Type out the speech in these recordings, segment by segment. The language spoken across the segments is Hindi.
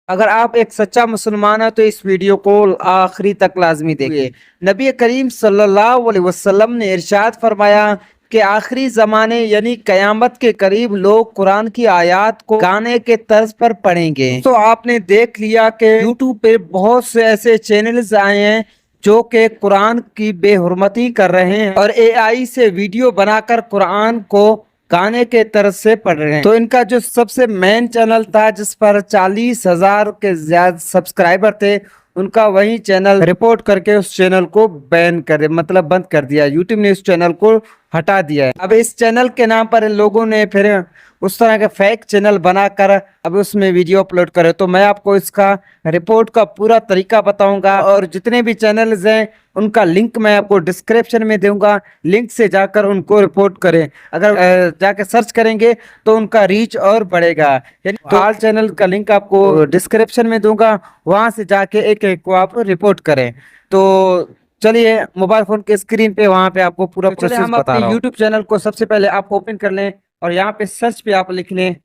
अगर आप एक सच्चा मुसलमान है तो इस वीडियो को आखिरी तक लाजमी देखिए। नबी करीम सल्लल्लाहु अलैहि वसल्लम ने इरशाद फरमाया कि आखिरी जमाने यानी कयामत के करीब लोग कुरान की आयत को गाने के तर्ज पर पढ़ेंगे। तो आपने देख लिया कि यूट्यूब पे बहुत से ऐसे चैनल्स आए हैं जो कि कुरान की बेहुरमती कर रहे हैं और एआई से वीडियो बनाकर कुरान को गाने के तरफ से पढ़ रहे हैं। तो इनका जो सबसे मेन चैनल था जिस पर 40,000 के ज्यादा सब्सक्राइबर थे, उनका वही चैनल रिपोर्ट करके उस चैनल को बैन कर मतलब बंद कर दिया। यूट्यूब ने उस चैनल को हटा दिया है। अब इस चैनल के नाम पर इन लोगों ने फिर उस तरह के फेक चैनल बनाकर अब उसमें वीडियो अपलोड करे। तो मैं आपको इसका रिपोर्ट का पूरा तरीका बताऊंगा और जितने भी चैनल्स हैं उनका लिंक मैं आपको डिस्क्रिप्शन में दूंगा। लिंक से जाकर उनको रिपोर्ट करें। अगर जाकर सर्च करेंगे तो उनका रीच और बढ़ेगा। यानी तो ऑल चैनल का लिंक आपको डिस्क्रिप्शन में दूंगा, वहां से जाके एक एक को आप रिपोर्ट करें। तो चलिए मोबाइल फोन के स्क्रीन पे वहां पे आपको पूरा प्रोसेस हम अपने यूट्यूब चैनल को सबसे पहले आप ओपन कर लें और यहाँ पे सर्च पे आप लिख लें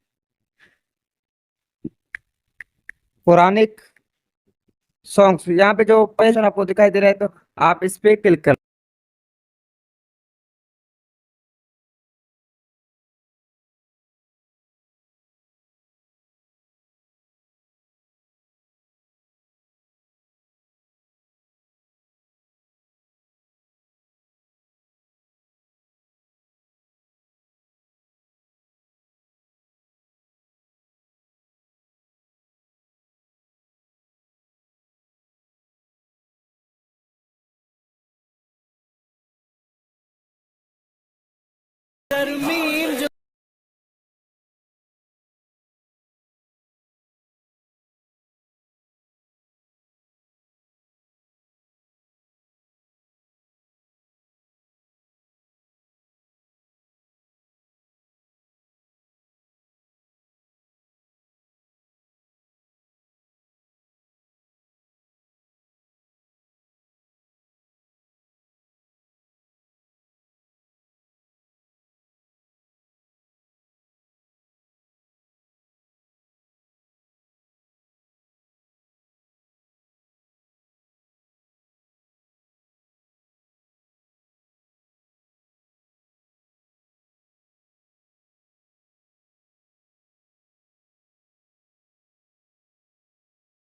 पुरानिक सॉन्ग्स। यहाँ पे जो ऑप्शन आपको दिखाई दे रहा है तो आप इस पे क्लिक कर